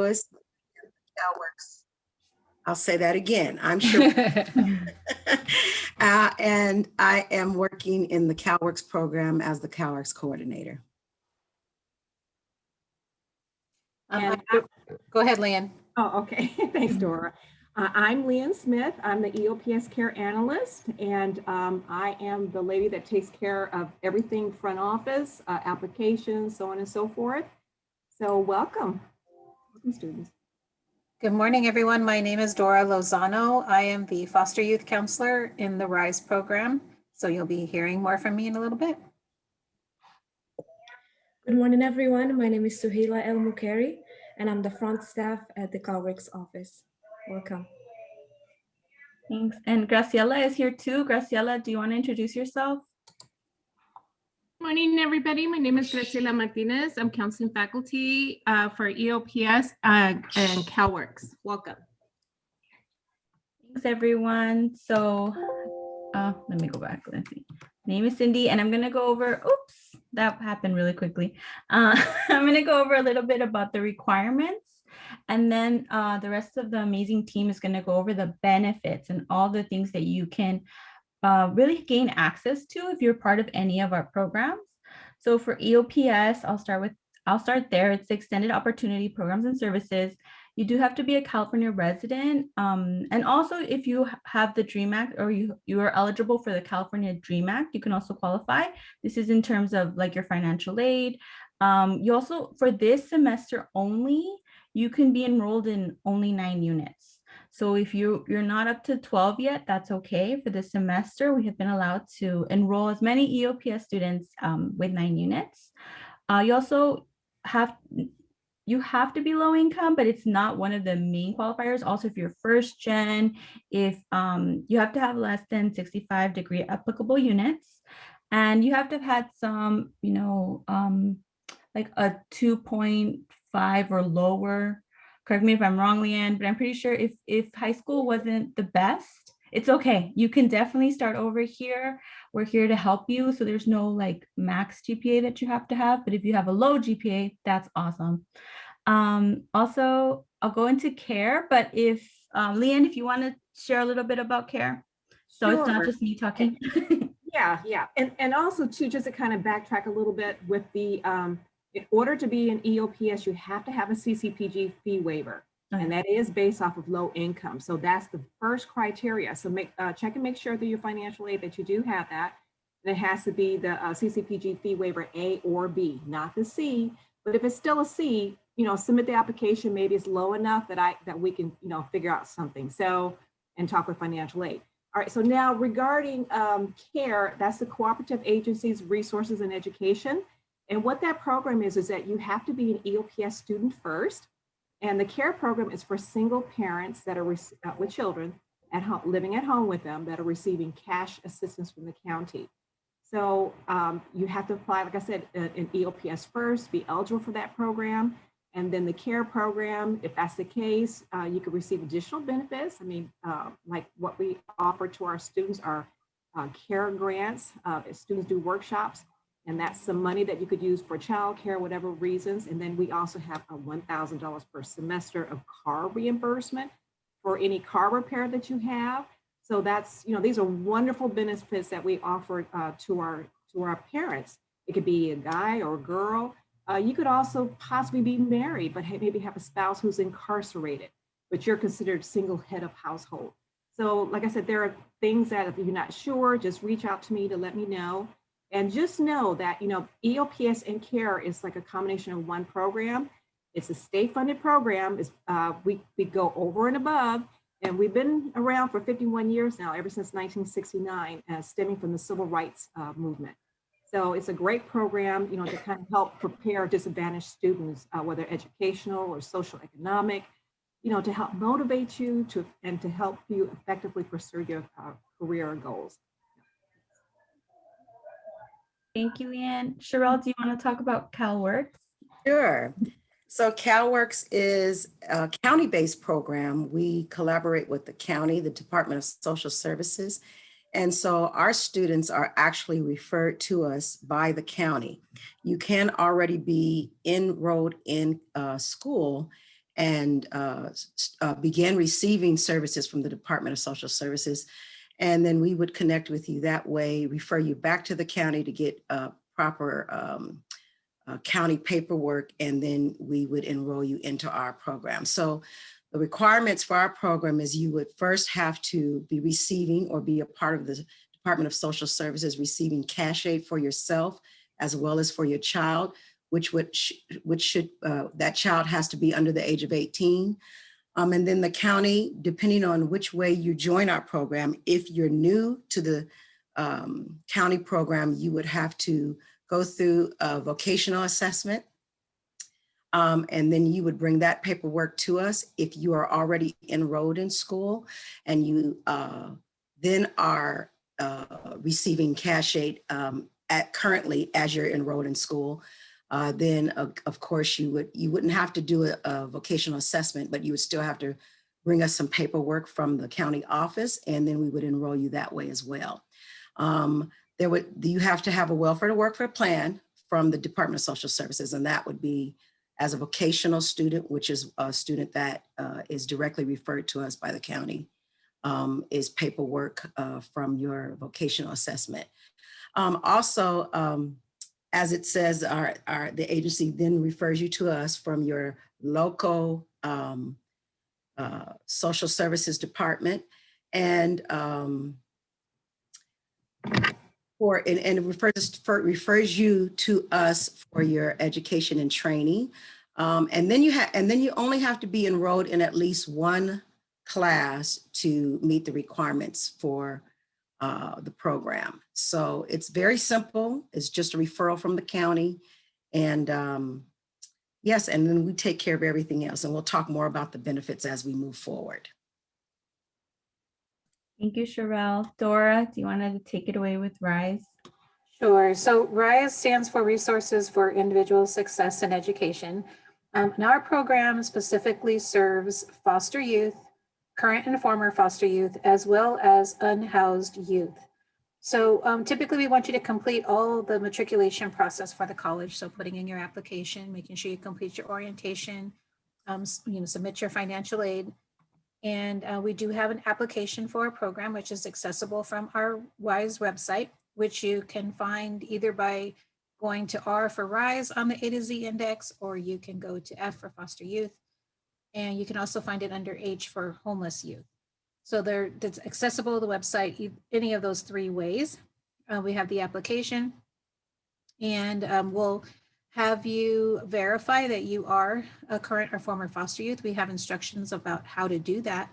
Lewis, CalWORKs. I'll say that again. I'm sure. And I am working in the CalWORKs program as the CalWORKs coordinator. Go ahead, Leanne. Oh, okay. Thanks, Dora. I'm Leanne Smith. I'm the EOPS care analyst, and I am the lady that takes care of everything front office, applications, so on and so forth. So welcome students. Good morning, everyone. My name is Dora Lozano. I am the foster youth counselor in the RISE program. So you'll be hearing more from me in a little bit. Good morning, everyone. My name is Suhaila El Mukeri, and I'm the front staff at the CalWORKs office. Welcome. Thanks. And Graciela is here too. Graciela, do you want to introduce yourself? Morning, everybody. My name is Graciela Martinez. I'm counseling faculty for EOPS and CalWORKs. Welcome. Thanks, everyone. So let me go back. Let's see. My name is Cindy, and I'm going to go over, oops, that happened really quickly. I'm going to go over a little bit about the requirements, and then the rest of the amazing team is going to go over the benefits and all the things that you can really gain access to if you're part of any of our programs. So for EOPS, I'll start there. It's Extended Opportunity Programs and Services. You do have to be a California resident. And also if you have the DREAM Act or you are eligible for the California DREAM Act, you can also qualify. This is in terms of like your financial aid. You also, for this semester only, you can be enrolled in only 9 units. So if you're not up to 12 yet, that's okay. For this semester, we have been allowed to enroll as many EOPS students with 9 units. You also have to be low income, but it's not one of the main qualifiers. Also, if you're first gen, if you have to have less than 65 degree applicable units, and you have to have had some, like a 2.5 or lower. Correct me if I'm wrong, Leanne, but I'm pretty sure if high school wasn't the best, it's okay. You can definitely start over here. We're here to help you. So there's no like max GPA that you have to have, but if you have a low GPA, that's awesome. Also, I'll go into care, but if Leanne, if you want to share a little bit about care. So Sure. It's not just me talking. Yeah. And also too, just to kind of backtrack a little bit with the, in order to be an EOPS, you have to have a CCPG fee waiver, and that is based off of low income. So that's the first criteria. So check and make sure that your financial aid that you do have that. And it has to be the CCPG fee waiver A or B, not the C. But if it's still a C, submit the application. Maybe it's low enough that we can figure out something. So and talk with financial aid. All right. So now regarding CARE, that's the Cooperative Agencies, Resources, and Education. And what that program is that you have to be an EOPS student first. And the CARE program is for single parents that are with children at home, living at home with them, that are receiving cash assistance from the county. So you have to apply, like I said, in EOPS first, be eligible for that program. And then the CARE program, if that's the case, you could receive additional benefits. I mean, like what we offer to our students are CARE grants. Students do workshops. And that's some money that you could use for childcare, whatever reasons. And then we also have a $1,000 per semester of car reimbursement for any car repair that you have. So that's, these are wonderful benefits that we offer to our parents. It could be a guy or a girl. You could also possibly be married, but maybe have a spouse who's incarcerated, but you're considered single head of household. So like I said, there are things that if you're not sure, just reach out to me to let me know. And just know that, EOPS and CARE is like a combination of one program. It's a state-funded program. We go over and above, and we've been around for 51 years now, ever since 1969, stemming from the civil rights movement. So it's a great program, to kind of help prepare disadvantaged students, whether educational or social economic, to help motivate you and to help you effectively pursue your career goals. Thank you, Leanne. Sherelle, do you want to talk about CalWORKs? Sure. So CalWORKs is a county-based program. We collaborate with the county, the Department of Social Services. And so our students are actually referred to us by the county. You can already be enrolled in school, and begin receiving services from the Department of Social Services. And then we would connect with you that way, refer you back to the county to get proper county paperwork, and then we would enroll you into our program. So the requirements for our program is you would first have to be receiving or be a part of the Department of Social Services receiving cash aid for yourself as well as for your child, that child has to be under the age of 18. And then the county, depending on which way you join our program, if you're new to the county program, you would have to go through a vocational assessment. And then you would bring that paperwork to us. If you are already enrolled in school and you then are receiving cash aid currently as you're enrolled in school, then of course you wouldn't have to do a vocational assessment, but you would still have to bring us some paperwork from the county office, and then we would enroll you that way as well. You have to have a welfare to work for plan from the Department of Social Services, and that would be as a vocational student, which is a student that is directly referred to us by the county, is paperwork from your vocational assessment. Also, as it says, the agency then refers you to us from your local social services department, and refers you to us for your education and training. And then you only have to be enrolled in at least one class to meet the requirements for the program. So it's very simple. It's just a referral from the county. And yes, and then we take care of everything else. And we'll talk more about the benefits as we move forward. Thank you, Sherelle. Dora, do you want to take it away with RISE? Sure. So RISE stands for Resources for Individual Success and Education. And our program specifically serves foster youth, current and former foster youth, as well as unhoused youth. So typically we want you to complete all the matriculation process for the college. So putting in your application, making sure you complete your orientation, submit your financial aid. And we do have an application for a program, which is accessible from our RISE website, which you can find either by going to R for RISE on the A to Z index, or you can go to F for foster youth. And you can also find it under H for homeless youth. So it's accessible to the website, any of those three ways. We have the application, and we'll have you verify that you are a current or former foster youth. We have instructions about how to do that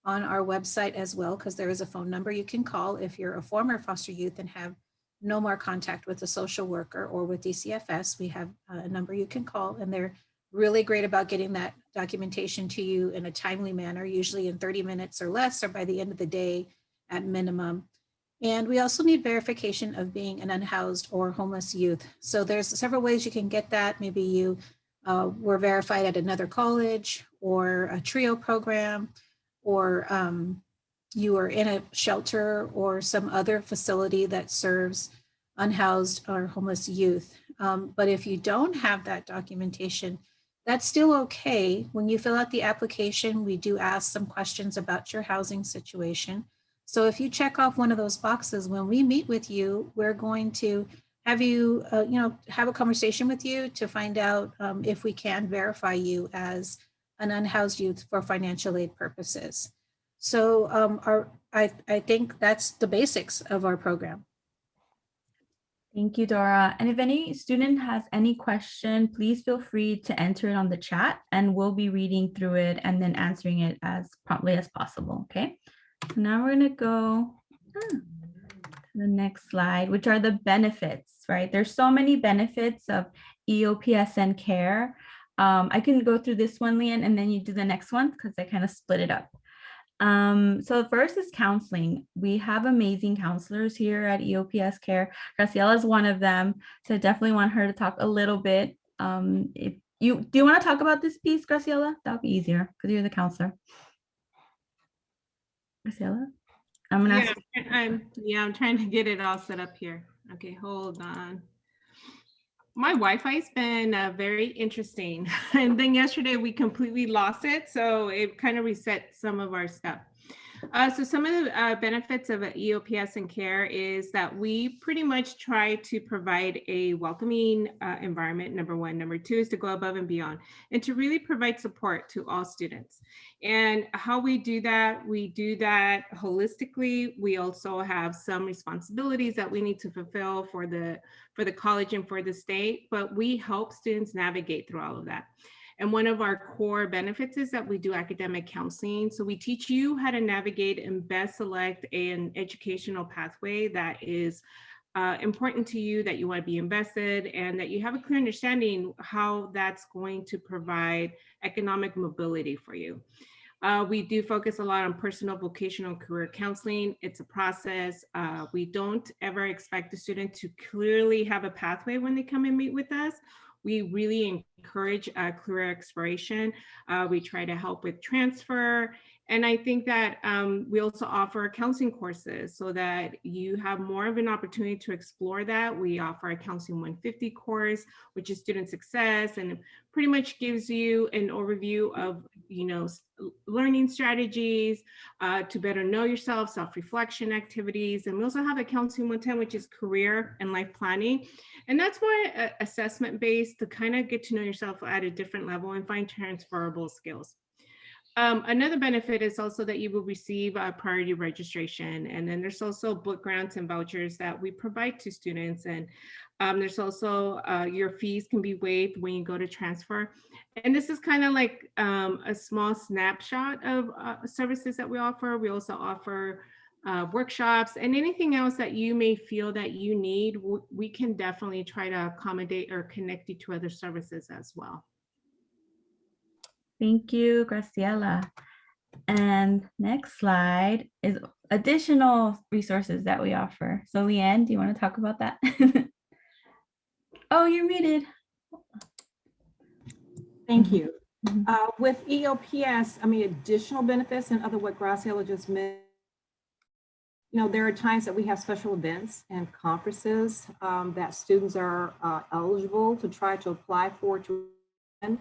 on our website as well, because there is a phone number you can call if you're a former foster youth and have no more contact with a social worker or with DCFS. We have a number you can call, and they're really great about getting that documentation to you in a timely manner, usually in 30 minutes or less, or by the end of the day at minimum. And we also need verification of being an unhoused or homeless youth. So there's several ways you can get that. Maybe you were verified at another college or a TRIO program, or you are in a shelter or some other facility that serves unhoused or homeless youth. But if you don't have that documentation, that's still okay. When you fill out the application, we do ask some questions about your housing situation. So if you check off one of those boxes, when we meet with you, we're going to have you, have a conversation with you to find out if we can verify you as an unhoused youth for financial aid purposes. So I think that's the basics of our program. Thank you, Dora. And if any student has any question, please feel free to enter it on the chat, and we'll be reading through it and then answering it as promptly as possible, okay? So now we're gonna go to the next slide, which are the benefits, right? There's so many benefits of EOPS and CARE. I can go through this one, Leanne, and then you do the next one because I kind of split it up. So the first is counseling. We have amazing counselors here at EOPS Care. Graciela is one of them, so I definitely want her to talk a little bit. If you do you want to talk about this piece, Graciela? That would be easier because you're the counselor. Graciela, I'm gonna ask. I'm trying to get it all set up here. Okay, hold on. My Wi-Fi's been very interesting. And then yesterday we completely lost it. So it kind of reset some of our stuff. So some of the benefits of EOPS and CARE is that we pretty much try to provide a welcoming environment, number one. Number two is to go above and beyond and to really provide support to all students. And how we do that holistically. We also have some responsibilities that we need to fulfill for the college and for the state, but we help students navigate through all of that. And one of our core benefits is that we do academic counseling. So we teach you how to navigate and best select an educational pathway that is important to you, that you want to be invested, and that you have a clear understanding how that's going to provide economic mobility for you. We do focus a lot on personal, vocational, career counseling. It's a process. We don't ever expect the student to clearly have a pathway when they come and meet with us. We really encourage career exploration. We try to help with transfer. And I think that we also offer counseling courses so that you have more of an opportunity to explore that. We offer a Counseling 150 course, which is student success, and pretty much gives you an overview of, learning strategies to better know yourself, self-reflection activities. And we also have a Counseling 110, which is career and life planning. And that's more assessment based to kind of get to know yourself at a different level and find transferable skills. Another benefit is also that you will receive priority registration. And then there's also book grants and vouchers that we provide to students. And there's also your fees can be waived when you go to transfer. And this is kind of like a small snapshot of services that we offer. We also offer workshops and anything else that you may feel that you need. We can definitely try to accommodate or connect you to other services as well. Thank you, Graciela. And next slide is additional resources that we offer. So Leanne, do you want to talk about that? Oh, you're muted. Thank you. With EOPS, additional benefits and other what Graciela just mentioned, there are times that we have special events and conferences that students are eligible to try to apply for to attend.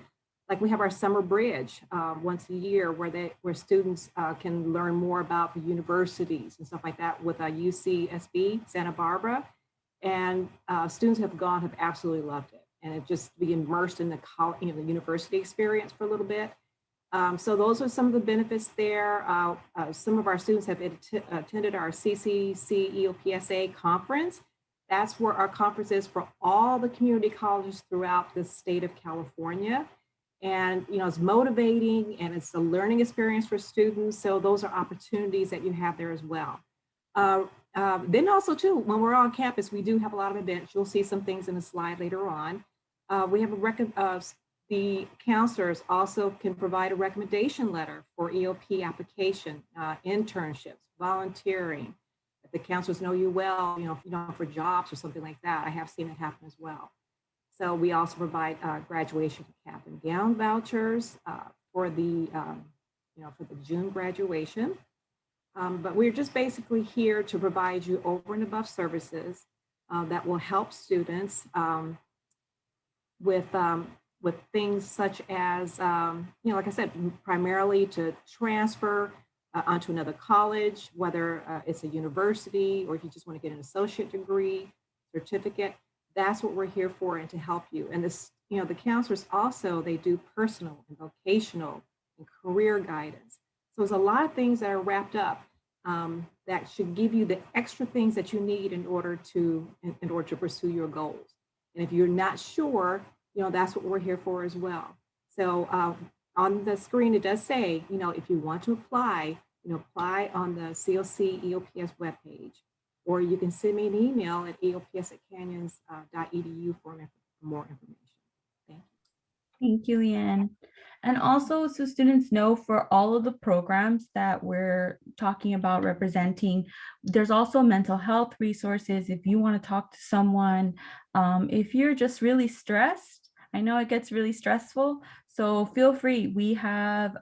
Like we have our summer bridge once a year where students can learn more about the universities and stuff like that with UCSB, Santa Barbara. And students have absolutely loved it. And it just be immersed in the college, the university experience for a little bit. So those are some of the benefits there. Some of our students have attended our CCC EOPSA conference. That's where our conference is for all the community colleges throughout the state of California. And it's motivating and it's a learning experience for students. So those are opportunities that you have there as well. Then also too, when we're on campus, we do have a lot of events. You'll see some things in the slide later on. We have the counselors also can provide a recommendation letter for EOP application, internships, volunteering. If the counselors know you well, for jobs or something like that, I have seen it happen as well. So we also provide graduation cap and gown vouchers for the June graduation. But we're just basically here to provide you over and above services that will help students with things such as, like I said, primarily to transfer onto another college, whether it's a university or if you just want to get an associate degree, certificate. That's what we're here for and to help you. And this, the counselors also, they do personal and vocational and career guidance. So there's a lot of things that are wrapped up that should give you the extra things that you need in order to pursue your goals. And if you're not sure, that's what we're here for as well. So on the screen, it does say, if you want to apply, apply on the COC EOPS webpage. Or you can send me an email at eops@canyons.edu for more information. Thank you. Thank you, Leanne. And also, so students know, for all of the programs that we're talking about representing, there's also mental health resources if you want to talk to someone. If you're just really stressed, I know it gets really stressful, so feel free. We have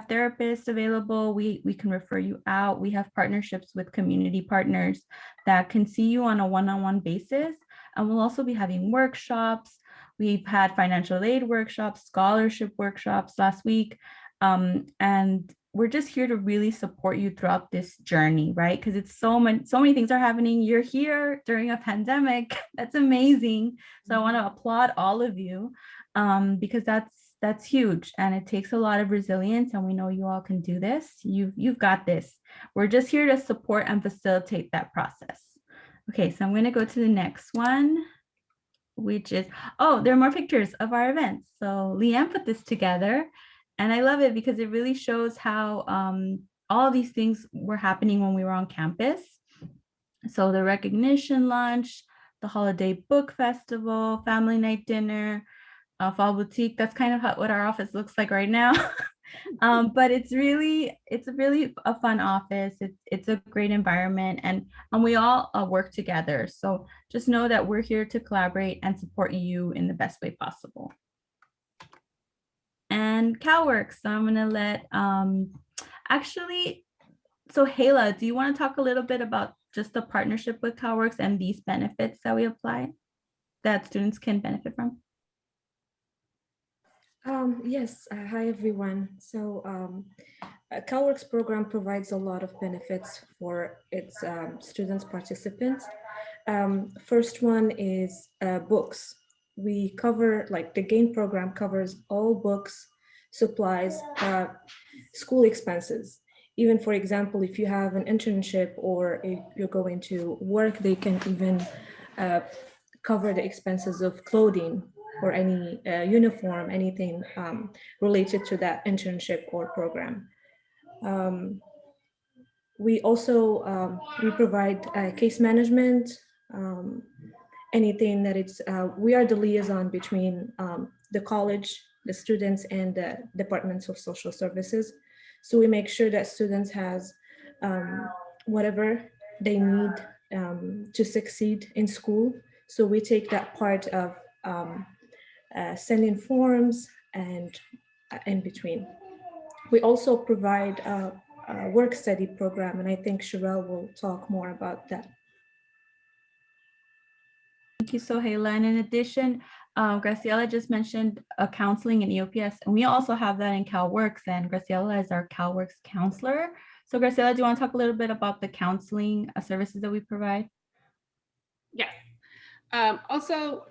therapists available. We can refer you out. We have partnerships with community partners that can see you on a one-on-one basis, And we'll also be having workshops. We've had financial aid workshops, scholarship workshops last week. And we're just here to really support you throughout this journey, right? Because it's so many things are happening. You're here during a pandemic. That's amazing. So I want to applaud all of you because that's huge, and it takes a lot of resilience, and we know you all can do this. You've got this. We're just here to support and facilitate that process. Okay, so I'm going to go to the next one, which is, oh, there are more pictures of our events. So Leanne put this together, and I love it because it really shows how all of these things were happening when we were on campus. So the recognition lunch, the holiday book festival, family night dinner, fall boutique. That's kind of what our office looks like right now. But it's really a fun office. It's a great environment, and we all work together. So just know that we're here to collaborate and support you in the best way possible. And CalWORKs, so I'm gonna let actually, so Hayla, do you want to talk a little bit about just the partnership with CalWORKs and these benefits that we apply that students can benefit from? Yes, hi everyone. So CalWORKs program provides a lot of benefits for its students participants. First one is books. We cover, like the GAIN program covers all books, supplies, school expenses. Even for example, if you have an internship or if you're going to work, they can even cover the expenses of clothing or any uniform, anything related to that internship or program. We also, we provide case management, anything that it's, we are the liaison between the college, the students, and the departments of social services. So we make sure that students has whatever they need to succeed in school. So we take that part of sending forms and in between. We also provide a work study program, and I think Sherelle will talk more about that. Thank you, Sohaila. And in addition, Graciela just mentioned counseling in EOPS, and we also have that in CalWORKs, and Graciela is our CalWORKs counselor. So Graciela, do you want to talk a little bit about the counseling services that we provide? Yes. Also,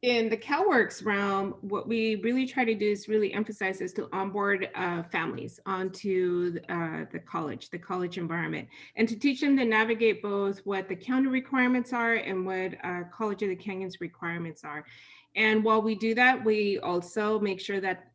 in the CalWORKs realm, what we really try to do is really emphasize is to onboard families onto the college environment, and to teach them to navigate both what the county requirements are and what College of the Canyons requirements are. And while we do that, we also make sure that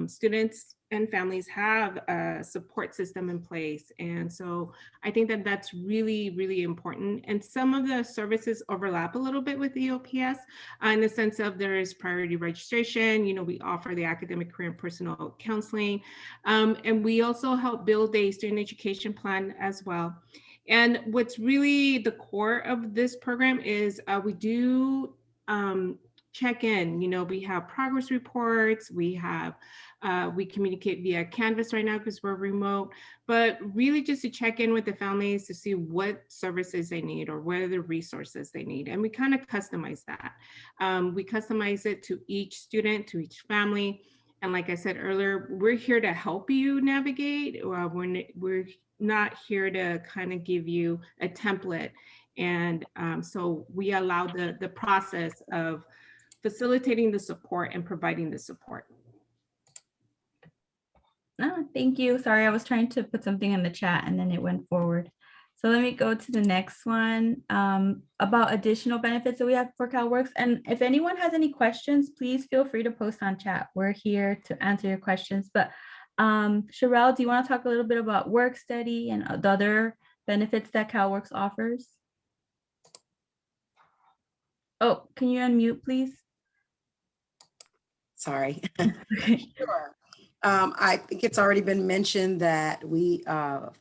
students and families have a support system in place. And so I think that that's really, really important. And some of the services overlap a little bit with EOPS in the sense of there is priority registration. You know, we offer the academic, career, and personal counseling. And we also help build a student education plan as well. And what's really the core of this program is we do check in. You know, we have progress reports, we have, we communicate via Canvas right now because we're remote, but really just to check in with the families to see what services they need or what are the resources they need. And we kind of customize that. We customize it to each student, to each family. And like I said earlier, we're here to help you navigate. We're not here to kind of give you a template. And so we allow the process of facilitating the support and providing the support. Oh, thank you. Sorry, I was trying to put something in the chat and then it went forward. So let me go to the next one about additional benefits that we have for CalWORKs. And if anyone has any questions, please feel free to post on chat. We're here to answer your questions. But Sherelle, do you want to talk a little bit about work study and the other benefits that CalWORKs offers? Oh, can you unmute, please? Sorry. Okay. Sure. I think it's already been mentioned that we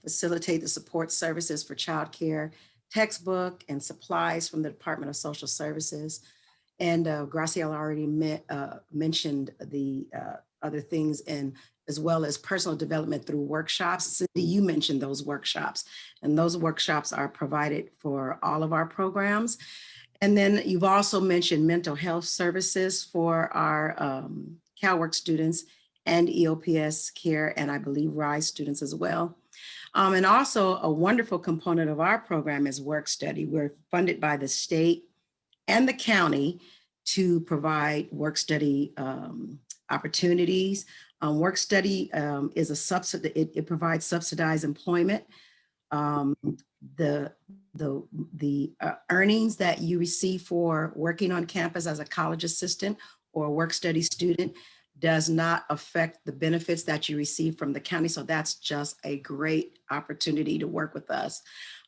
facilitate the support services for childcare, textbook and supplies from the Department of Social Services. And Graciela already mentioned the other things, and as well as personal development through workshops. Cindy, you mentioned those workshops, and those workshops are provided for all of our programs. And then you've also mentioned mental health services for our CalWORK students and EOPS care, and I believe RISE students as well. And also a wonderful component of our program is work study. We're funded by the state and the county to provide work study opportunities. Work study is a subsidy, it provides subsidized employment. The earnings that you receive for working on campus as a college assistant or a work study student does not affect the benefits that you receive from the county. So that's just a great opportunity to work with us.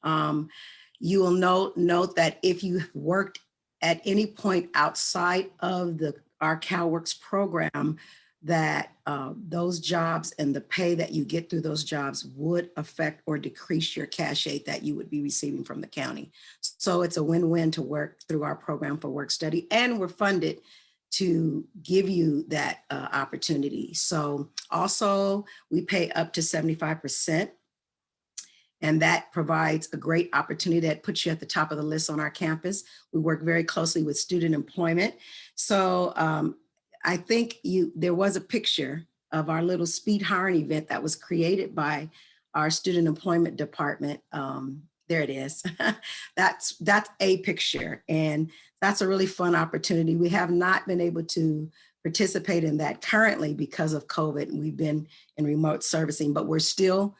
You will note that if you've worked at any point outside of our CalWORKs program, that those jobs and the pay that you get through those jobs would affect or decrease your cash aid that you would be receiving from the county. So it's a win-win to work through our program for work study, and we're funded to give you that opportunity. So also we pay up to 75%. And that provides a great opportunity that puts you at the top of the list on our campus. We work very closely with student employment. So I think there was a picture of our little speed hiring event that was created by our student employment department. There it is. That's a picture, and that's a really fun opportunity. We have not been able to participate in that currently because of COVID, and we've been in remote servicing, but we're still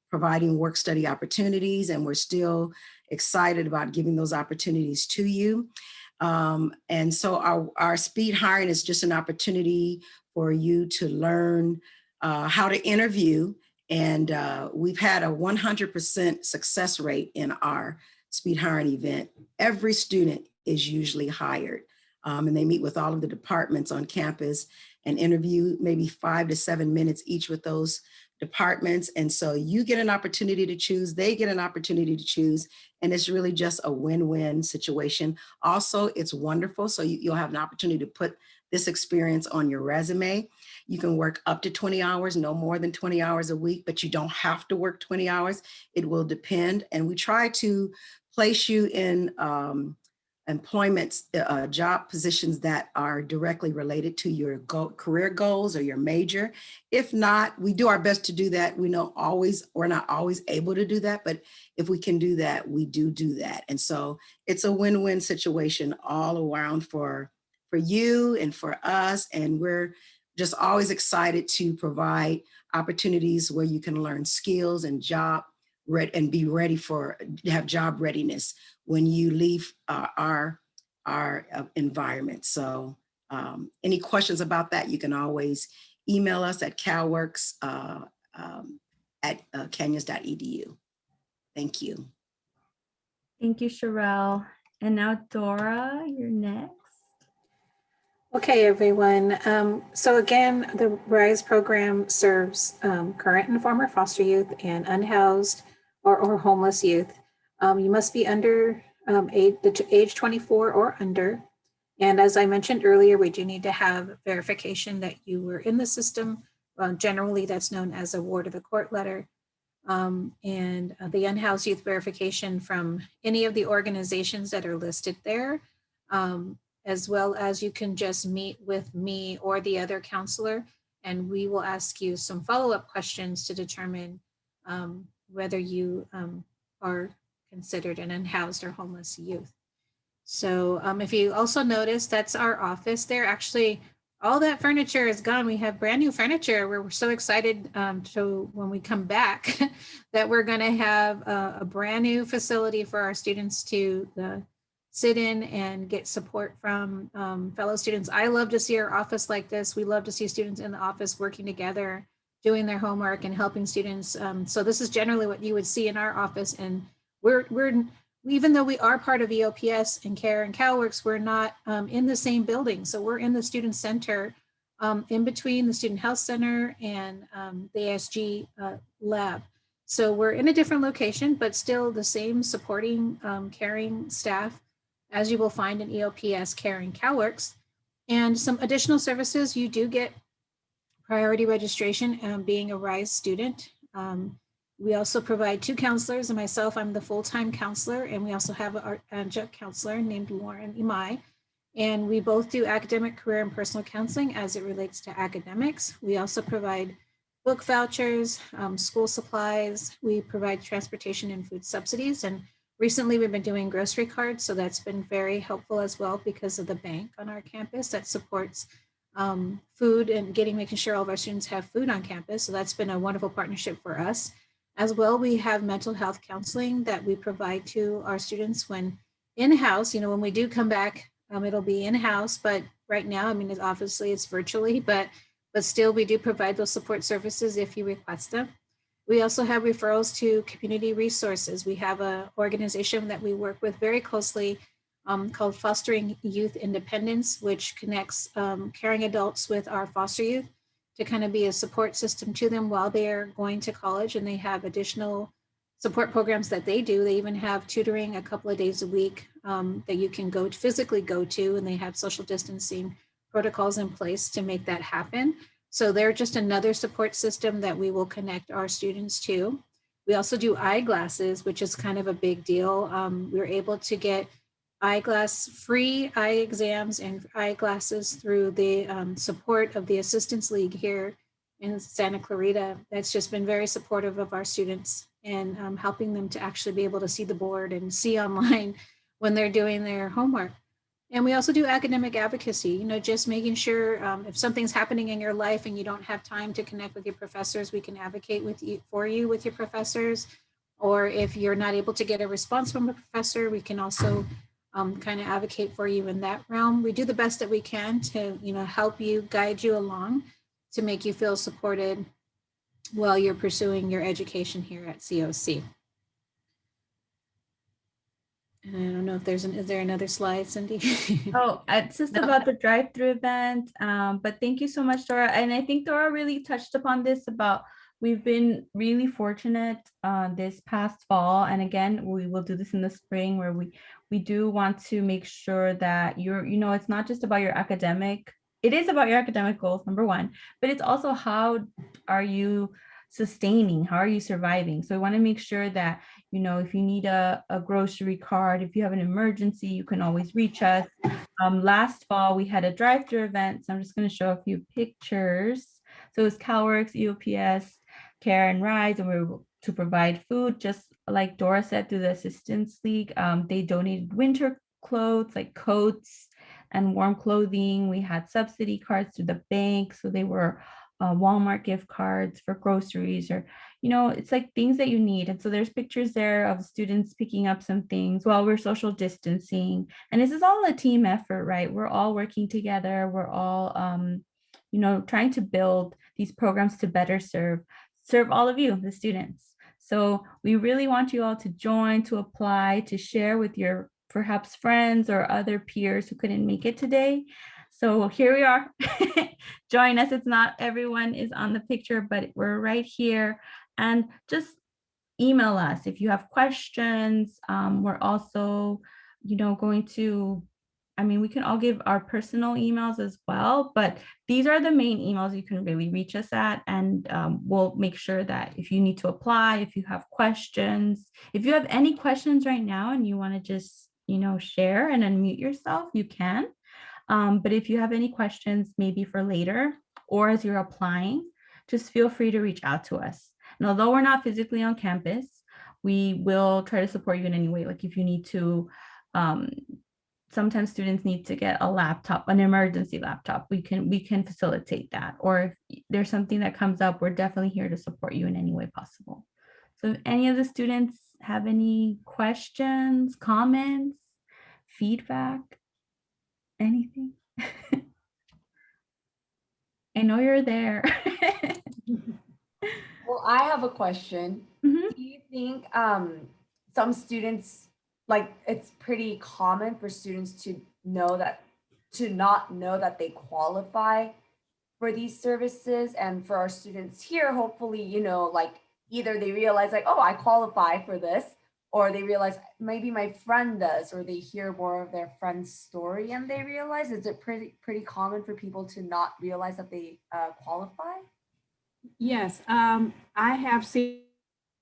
providing work study opportunities, and we're still excited about giving those opportunities to you. And so our speed hiring is just an opportunity for you to learn how to interview. And we've had a 100% success rate in our speed hiring event. Every student is usually hired, and they meet with all of the departments on campus and interview maybe 5 to 7 minutes each with those departments. And so you get an opportunity to choose, they get an opportunity to choose, and it's really just a win-win situation. Also, it's wonderful. So you'll have an opportunity to put this experience on your resume. You can work up to 20 hours, no more than 20 hours a week, but you don't have to work 20 hours. It will depend. And we try to place you in employment job positions that are directly related to your career goals or your major. If not, we do our best to do that. We're not always able to do that, but if we can do that, we do that. And so it's a win-win situation all around for you and for us. And we're just always excited to provide opportunities where you can learn skills and be ready to have job readiness when you leave our environment. So any questions about that, you can always email us at CalWORKs at canyons.edu. Thank you. Thank you, Sherelle. And now Dora, you're next. Okay, everyone. So again, the RISE program serves current and former foster youth and unhoused or homeless youth. You must be under age 24 or under. And as I mentioned earlier, we do need to have verification that you were in the system. Generally, that's known as a ward of the court letter. And the unhoused youth verification from any of the organizations that are listed there, as well as you can just meet with me or the other counselor, and we will ask you some follow-up questions to determine whether you are considered an unhoused or homeless youth. So if you also notice, that's our office there. Actually, all that furniture is gone. We have brand new furniture. We're so excited to when we come back that we're going to have a brand new facility for our students to sit in and get support from fellow students. I love to see our office like this. We love to see students in the office working together, doing their homework and helping students. So this is generally what you would see in our office. And we're even though we are part of EOPS and CARE and CalWORKs, we're not in the same building. So we're in the student center in between the Student Health Center and the ASG lab. So we're in a different location, but still the same supporting, caring staff as you will find in EOPS, CARE, and CalWORKs. And some additional services, you do get priority registration being a RISE student. We also provide 2 counselors, and myself, I'm the full-time counselor, and we also have our adjunct counselor named Lauren Imai. And we both do academic, career, and personal counseling as it relates to academics. We also provide book vouchers, school supplies. We provide transportation and food subsidies. And recently we've been doing grocery cards. So that's been very helpful as well because of the bank on our campus that supports food and making sure all of our students have food on campus. So that's been a wonderful partnership for us. As well, we have mental health counseling that we provide to our students when in-house. When we do come back, it'll be in-house, but right now, I mean, obviously it's virtually, but still we do provide those support services if you request them. We also have referrals to community resources. We have an organization that we work with very closely called Fostering Youth Independence, which connects caring adults with our foster youth to kind of be a support system to them while they're going to college, and they have additional support programs that they do. They even have tutoring a couple of days a week that you can physically go to, and they have social distancing protocols in place to make that happen. So they're just another support system that we will connect our students to. We also do eyeglasses, which is kind of a big deal. We're able to get free eye exams and eyeglasses through the support of the Assistance League here in Santa Clarita. That's just been very supportive of our students and helping them to actually be able to see the board and see online when they're doing their homework. And we also do academic advocacy, just making sure if something's happening in your life and you don't have time to connect with your professors, we can advocate for you with your professors. Or if you're not able to get a response from a professor, we can also kind of advocate for you in that realm. We do the best that we can to, help you, guide you along to make you feel supported while you're pursuing your education here at COC. And I don't know if is there another slide, Cindy? Oh, it's just about the drive-through event. But thank you so much, Dora. And I think Dora really touched upon this about we've been really fortunate this past fall. And again, we will do this in the spring where we do want to make sure that it's not just about your academic. It is about your academic goals, number one, but it's also how are you sustaining? How are you surviving? So we want to make sure that, if you need a grocery card, if you have an emergency, you can always reach us. Last fall, we had a drive-through event. So I'm just going to show a few pictures. So it was CalWORKs, EOPS, Care and Rise, and we were to provide food, just like Dora said, through the Assistance League. They donated winter clothes like coats and warm clothing. We had subsidy cards through the bank. So they were Walmart gift cards for groceries, or it's like things that you need. And so there's pictures there of students picking up some things while we're social distancing. And this is all a team effort, right? We're all working together. We're all trying to build these programs to better serve all of you, the students. So we really want you all to join, to apply, to share with your perhaps friends or other peers who couldn't make it today. So here we are. Join us. It's not everyone is on the picture, but we're right here. And just email us if you have questions. We're also, going to, we can all give our personal emails as well, but these are the main emails you can really reach us at. And we'll make sure that if you need to apply, if you have questions, if you have any questions right now and you want to just, share and unmute yourself, you can. But if you have any questions, maybe for later or as you're applying, just feel free to reach out to us. And although we're not physically on campus, we will try to support you in any way. Like if you need to, sometimes students need to get a laptop, an emergency laptop. We can facilitate that. Or if there's something that comes up, we're definitely here to support you in any way possible. So if any of the students have any questions, comments, feedback, anything? I know you're there. Well, I have a question. Mhm. Do you think some students, like it's pretty common for students to not know that they qualify for these services? And for our students here, hopefully, like either they realize like, oh, I qualify for this, or they realize maybe my friend does, or they hear more of their friend's story and they realize. Is it pretty common for people to not realize that they qualify? Yes, I have seen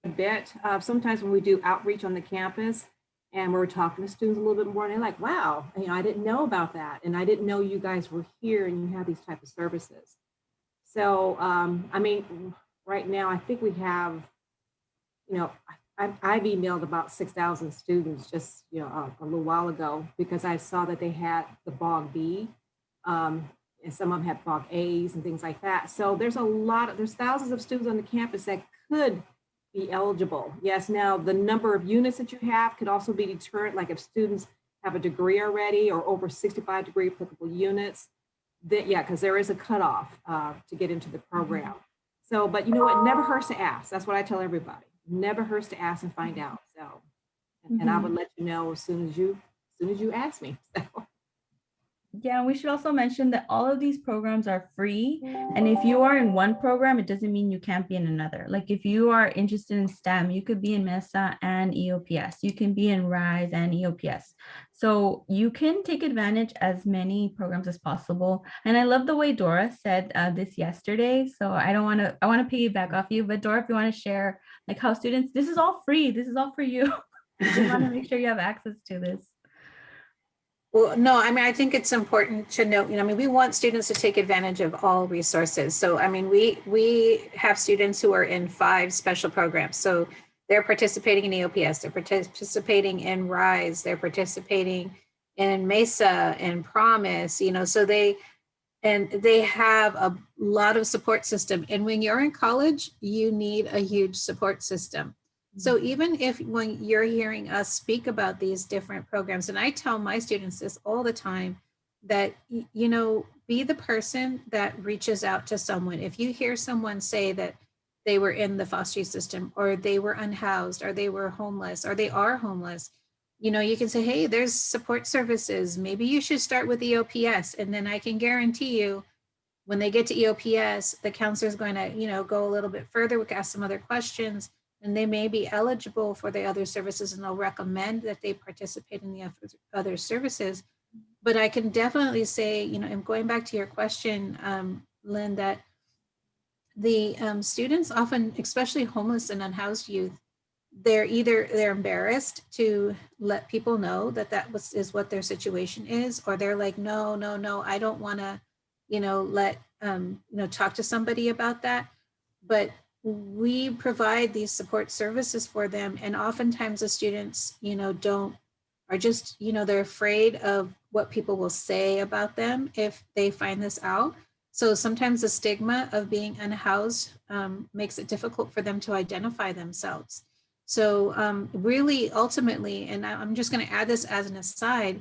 bit. Sometimes when we do outreach on the campus and we're talking to students a little bit more, and they're like, wow, I didn't know about that. And I didn't know you guys were here and you have these type of services. So, I mean, right now, I think we have, I've emailed about 6,000 students just, a little while ago, because I saw that they had the BOG B, and some of them have BOG A's and things like that. So there's thousands of students on the campus that could be eligible. Yes, now the number of units that you have could also be deterrent, like if students have a degree already or over 65 degree applicable units, that, yeah, because there is a cutoff to get into the program. So, but you know what, never hurts to ask. That's what I tell everybody. Never hurts to ask and find out. So, and I would let you know as soon as you ask me. So. Yeah, we should also mention that all of these programs are free. And if you are in one program, it doesn't mean you can't be in another. Like if you are interested in STEM, you could be in MESA and EOPS. You can be in RISE and EOPS. So you can take advantage as many programs as possible. And I love the way Dora said this yesterday. So I want to piggyback off you, but Dora, if you want to share like how students, this is all free. This is all for you. You just want to make sure you have access to this. Well, no, I mean, I think it's important to note, we want students to take advantage of all resources. So, I mean, we have students who are in 5 special programs. So they're participating in EOPS, they're participating in RISE, they're participating in MESA and Promise, so they have a lot of support system. And when you're in college, you need a huge support system. So even if when you're hearing us speak about these different programs, and I tell my students this all the time, that, be the person that reaches out to someone. If you hear someone say that they were in the foster youth system, or they were unhoused, or they were homeless, or they are homeless, you can say, hey, there's support services. Maybe you should start with EOPS. And then I can guarantee you, when they get to EOPS, the counselor is going to, go a little bit further, we can ask some other questions, and they may be eligible for the other services, and they'll recommend that they participate in the other services. But I can definitely say, and going back to your question, Lynn, that the students often, especially homeless and unhoused youth, they're embarrassed to let people know that is what their situation is, or they're like, no, I don't want to, let, talk to somebody about that. But we provide these support services for them. And oftentimes the students, are just, they're afraid of what people will say about them if they find this out. So sometimes the stigma of being unhoused makes it difficult for them to identify themselves. So really, ultimately, and I'm just going to add this as an aside,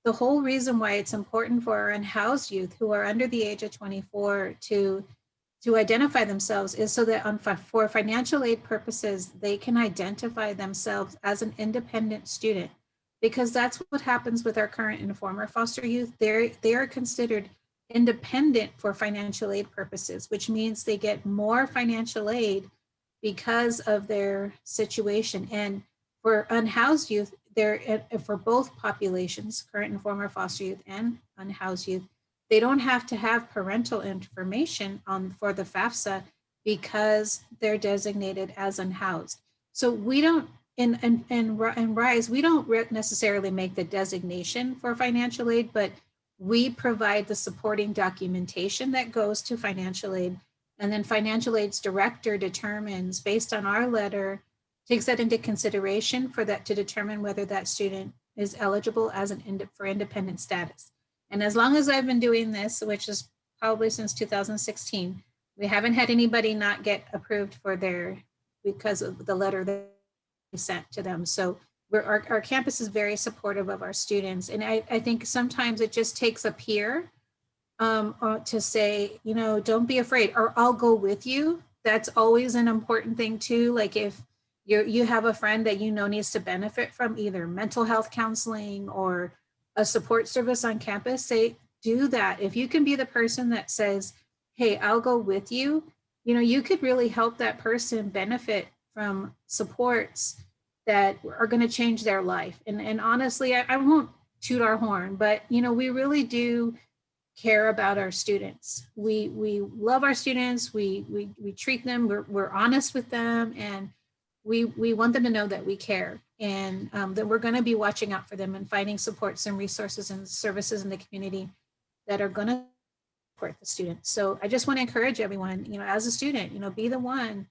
the whole reason why it's important for our unhoused youth who are under the age of 24 to identify themselves is so that for financial aid purposes, they can identify themselves as an independent student, because that's what happens with our current informer foster youth. They are considered independent for financial aid purposes, which means they get more financial aid because of their situation. And for unhoused youth, for both populations, current informer foster youth and unhoused youth, they don't have to have parental information for the FAFSA because they're designated as unhoused. So we don't, in RISE, we don't necessarily make the designation for financial aid, but we provide the supporting documentation that goes to financial aid. And then financial aid's director determines, based on our letter, takes that into consideration to determine whether that student is eligible for independent status. And as long as I've been doing this, which is probably since 2016, we haven't had anybody not get approved because of the letter that we sent to them. So our campus is very supportive of our students. And I think sometimes it just takes a peer to say, don't be afraid, or I'll go with you. That's always an important thing too. Like if you have a friend that needs to benefit from either mental health counseling or a support service on campus, say, do that. If you can be the person that says, hey, I'll go with you, you could really help that person benefit from supports that are going to change their life. And honestly, I won't toot our horn, but we really do care about our students. We love our students. We treat them, we're honest with them, and we want them to know that we care, and that we're going to be watching out for them and finding supports and resources and services in the community that are going to support the student. So I just want to encourage everyone, as a student, be the one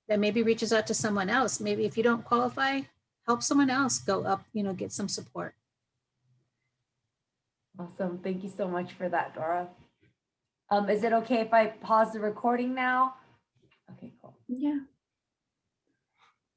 that maybe reaches out to someone else. Maybe if you don't qualify, help someone else go up, get some support. Awesome. Thank you so much for that, Dora. Is it okay if I pause the recording now? Okay, cool. Yeah.